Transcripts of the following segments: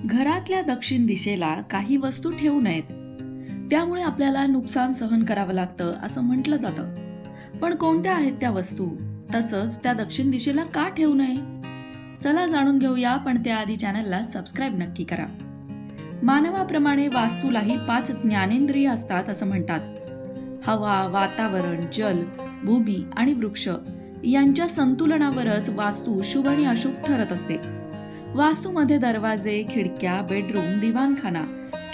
घरातल्या दक्षिण दिशेला काही वस्तू ठेवू नयेत. त्यामुळे आपल्याला नुकसान सहन करावं लागतं असं म्हटलं जातं. पण कोणत्या आहेत त्या वस्तू? तसंच त्या दक्षिण दिशेला का ठेवू नये? चला जाणून घेऊया, पण त्याआधी चॅनलला सबस्क्राईब नक्की करा. मानवाप्रमाणे वास्तूलाही 5 ज्ञानेंद्रिय असतात असं म्हणतात. हवा, वातावरण, जल, भूमी आणि वृक्ष यांच्या संतुलनावरच वास्तू शुभ आणि अशुभ ठरत असते. वास्तूमध्ये दरवाजे, खिडक्या, बेडरूम, दिवाणखाना,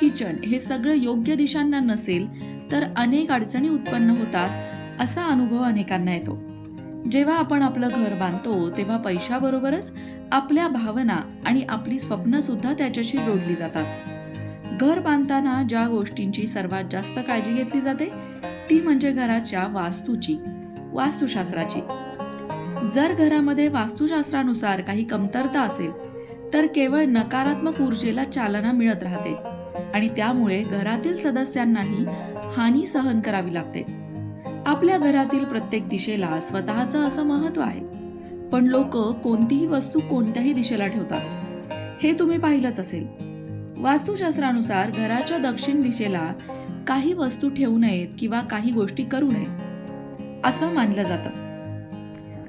किचन हे सगळं योग्य दिशांना नसेल तर अनेक अडचणी उत्पन्न होतात असा अनुभव अनेकांना येतो. जेव्हा आपण आपलं घर बांधतो तेव्हा पैशाबरोबरच आपल्या भावना आणि आपली स्वप्न सुद्धा त्याच्याशी जोडली जातात. घर बांधताना ज्या गोष्टींची सर्वात जास्त काळजी घेतली जाते ती म्हणजे घराच्या वास्तुशास्त्राची. जर घरामध्ये वास्तुशास्त्रानुसार काही कमतरता असेल तर केवळ नकारात्मक ऊर्जेला चालना मिळत राहते आणि त्यामुळे घरातील सदस्यांनाही हानी सहन करावी लागते. आपल्या घरातील प्रत्येक दिशेला स्वतःचं असं महत्व आहे, पण लोक कोणतीही वस्तू कोणत्याही दिशेला ठेवतात हे तुम्ही पाहिलंच असेल. वास्तुशास्त्रानुसार घराच्या दक्षिण दिशेला काही वस्तू ठेवू नयेत किंवा काही गोष्टी करू नयेत असं मानलं जातं.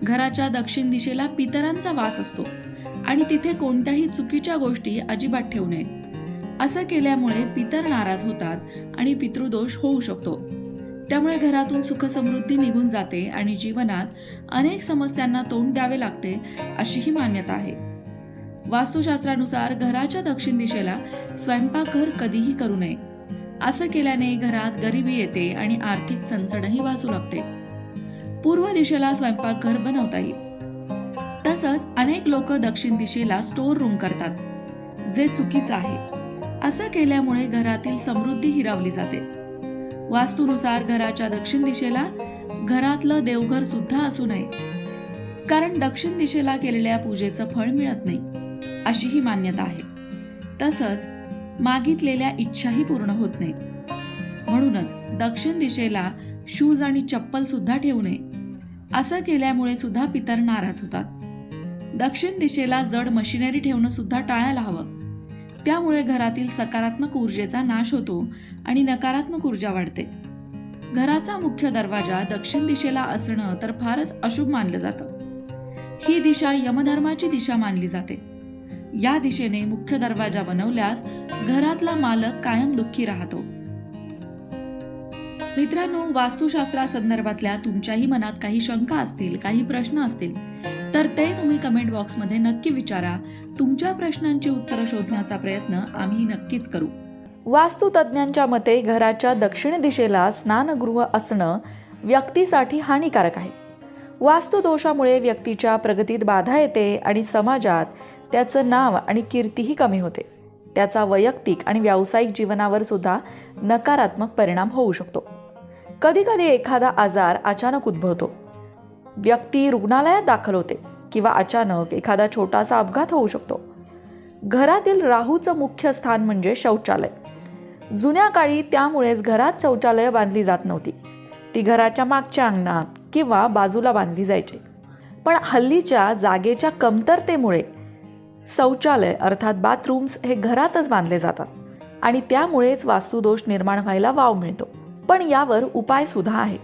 घराच्या दक्षिण दिशेला पितरांचा वास असतो आणि तिथे कोणत्याही चुकीच्या गोष्टी अजिबात ठेवू नयेत. असं केल्यामुळे पितर नाराज होतात आणि पितृदोष होऊ शकतो. त्यामुळे घरातून सुखसमृद्धी निघून जाते आणि जीवनात अनेक समस्यांना तोंड द्यावे लागते अशीही मान्यता आहे. वास्तुशास्त्रानुसार घराच्या दक्षिण दिशेला स्वयंपाकघर कधीही करू नये. असं केल्याने घरात गरिबी येते आणि आर्थिक चणचणही वाचू लागते. पूर्व दिशेला स्वयंपाकघर बनवता येईल. तसंच अनेक लोक दक्षिण दिशेला स्टोर रूम करतात, जे चुकीचं आहे. असं केल्यामुळे घरातील समृद्धी हिरावली जाते. वास्तूनुसार घराच्या दक्षिण दिशेला घरातलं देवघर सुद्धा असू नये, कारण दक्षिण दिशेला केलेल्या पूजेचं फळ मिळत नाही अशी ही मान्यता आहे. तसंच मागितलेल्या इच्छाही पूर्ण होत नाहीत. म्हणूनच दक्षिण दिशेला शूज आणि चप्पल सुद्धा ठेवू नये. असं केल्यामुळे सुद्धा पितर नाराज होतात. दक्षिण दिशेला जड मशिनरी ठेवणं सुद्धा टाळायला हवं. त्यामुळे घरातील सकारात्मक ऊर्जेचा नाश होतो आणि नकारात्मक ऊर्जा वाढते. घराचा मुख्य दरवाजा दक्षिण दिशेला असणं तर फारच अशुभ मानलं जातं. ही दिशा यमधर्माची दिशा मानली जाते. या दिशेने मुख्य दरवाजा बनवल्यास घरातला मालक कायम दुःखी राहतो. मित्रांनो, वास्तुशास्त्रासंदर्भातल्या तुमच्याही मनात काही शंका असतील, काही प्रश्न असतील तर ते तुम्ही कमेंट बॉक्समध्ये नक्की विचारा. तुमच्या प्रश्नांची उत्तरं शोधण्याचा प्रयत्न आम्ही नक्कीच करू. वास्तुतज्ञांच्या मते घराच्या दक्षिण दिशेला स्नानगृह असणं व्यक्तीसाठी हानिकारक आहे. वास्तुदोषामुळे व्यक्तीच्या प्रगतीत बाधा येते आणि समाजात त्याचं नाव आणि कीर्तीही कमी होते. त्याचा वैयक्तिक आणि व्यावसायिक जीवनावर सुद्धा नकारात्मक परिणाम होऊ शकतो. कधीकधी एखादा आजार अचानक उद्भवतो, व्यक्ती रुग्णालयात दाखल होते किंवा अचानक एखादा छोटासा अपघात होऊ शकतो. घरातील राहूचं मुख्य स्थान म्हणजे शौचालय. जुन्या काळी त्यामुळेच घरात शौचालय बांधली जात नव्हती. ती घराच्या मागच्या अंगणात किंवा बाजूला बांधली जायची. पण हल्लीच्या जागेच्या कमतरतेमुळे शौचालय अर्थात बाथरूम्स हे घरातच बांधले जातात आणि त्यामुळेच वास्तुदोष निर्माण व्हायला वाव मिळतो. पण यावर उपाय सुद्धा आहे.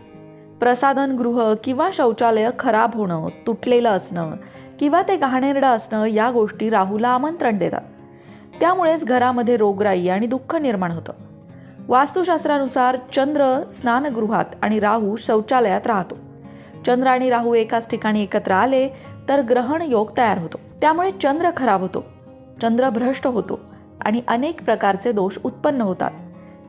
प्रसाधनगृह किंवा शौचालय खराब होणं, तुटलेलं असणं किंवा ते घाणेरडं असणं या गोष्टी राहूला आमंत्रण देतात. त्यामुळेच घरामध्ये रोगराई आणि दुःख निर्माण होतं. वास्तुशास्त्रानुसार चंद्र स्नानगृहात आणि राहू शौचालयात राहतो. चंद्र आणि राहू एकाच ठिकाणी एकत्र आले तर ग्रहण योग तयार होतो. त्यामुळे चंद्र खराब होतो, चंद्र भ्रष्ट होतो आणि अनेक प्रकारचे दोष उत्पन्न होतात.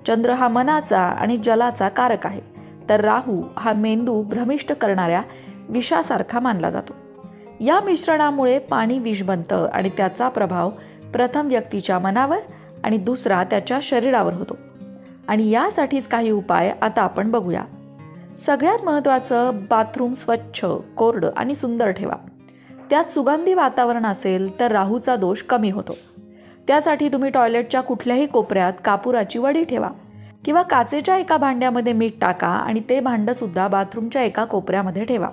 चंद्र हा मनाचा आणि जलाचा कारक आहे, तर राहू हा मेंदू भ्रमिष्ट करणाऱ्या विषासारखा मानला जातो. या मिश्रणामुळे पाणी विष बनतं आणि त्याचा प्रभाव प्रथम व्यक्तीच्या मनावर आणि दुसरा त्याच्या शरीरावर होतो. आणि यासाठीच काही उपाय आता आपण बघूया. सगळ्यात महत्त्वाचं, बाथरूम स्वच्छ, कोरडं आणि सुंदर ठेवा. त्यात सुगंधी वातावरण असेल तर राहूचा दोष कमी होतो. त्यासाठी तुम्ही टॉयलेटच्या कुठल्याही कोपऱ्यात कापुराची वडी ठेवा किंवा काचेच्या एका भांड्यामध्ये मीठ टाका आणि ते भांडं सुद्धा बाथरूमच्या एका कोपऱ्यामध्ये ठेवा.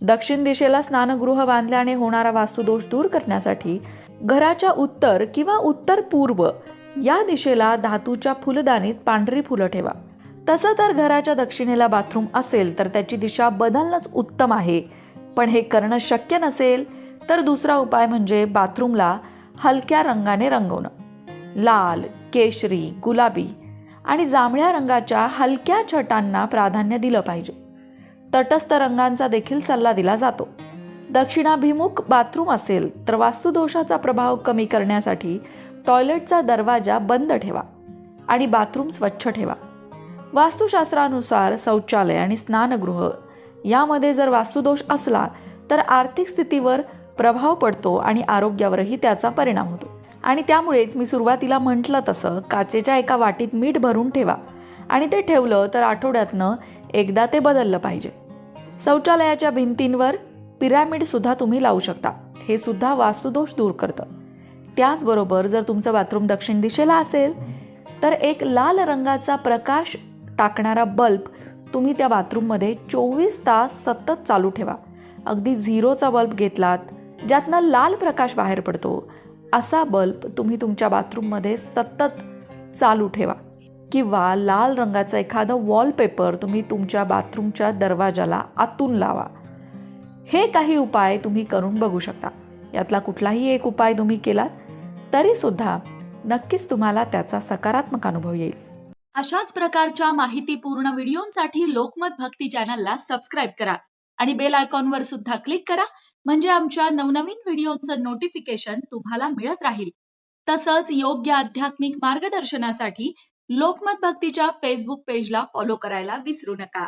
दक्षिण दिशेला स्नानगृह बांधल्याने होणारा वास्तुदोष दूर करण्यासाठी घराच्या उत्तर किंवा उत्तर पूर्व या दिशेला धातूच्या फुलदाणीत पांढरी फुलं ठेवा. तसं तर घराच्या दक्षिणेला बाथरूम असेल तर त्याची दिशा बदलणंच उत्तम आहे. पण हे करणं शक्य नसेल तर दुसरा उपाय म्हणजे बाथरूमला हलक्या रंगाने रंगवणं. लाल, केशरी, गुलाबी आणि जांभळ्या रंगाच्या हलक्या छटांना प्राधान्य दिलं पाहिजे. तटस्थ रंगांचा देखील सल्ला दिला जातो. दक्षिणाभिमुख बाथरूम असेल तर वास्तुदोषाचा प्रभाव कमी करण्यासाठी टॉयलेटचा दरवाजा बंद ठेवा आणि बाथरूम स्वच्छ ठेवा. वास्तुशास्त्रानुसार शौचालय आणि स्नानगृह यामध्ये जर वास्तुदोष असला तर आर्थिक स्थितीवर प्रभाव पडतो आणि आरोग्यावरही त्याचा परिणाम होतो. आणि त्यामुळेच मी सुरुवातीला म्हटलं तसं काचेच्या एका वाटीत मीठ भरून ठेवा आणि ते ठेवलं तर आठवड्यातनं एकदा ते बदललं पाहिजे. शौचालयाच्या भिंतींवर पिरॅमिड सुद्धा तुम्ही लावू शकता. हे सुद्धा वास्तुदोष दूर करतं. त्याचबरोबर जर तुमचं बाथरूम दक्षिण दिशेला असेल तर एक लाल रंगाचा प्रकाश टाकणारा बल्ब तुम्ही त्या बाथरूममध्ये 24 तास सतत चालू ठेवा. अगदी 0चा बल्ब घेतलात ज्यातनं लाल प्रकाश बाहेर पडतो असा बल्ब तुम्ही तुमच्या बाथरूममध्ये सतत चालू ठेवा. किंवा लाल रंगाचं एखादं वॉलपेपर तुम्ही तुमच्या बाथरूमच्या दरवाजाला आतून लावा. हे काही उपाय तुम्ही करून बघू शकता. यातला कुठलाही एक उपाय तुम्ही केलात तरी सुद्धा नक्कीच तुम्हाला त्याचा सकारात्मक अनुभव येईल. अशाच प्रकारच्या माहितीपूर्ण व्हिडिओंसाठी लोकमत भक्ती चॅनलला सबस्क्राईब करा आणि बेल आयकॉनवर सुद्धा क्लिक करा, म्हणजे आमच्या नवनवीन व्हिडिओचं नोटिफिकेशन तुम्हाला मिळत राहील. तसंच योग्य आध्यात्मिक मार्गदर्शनासाठी लोकमत भक्तीच्या फेसबुक पेजला फॉलो करायला विसरू नका.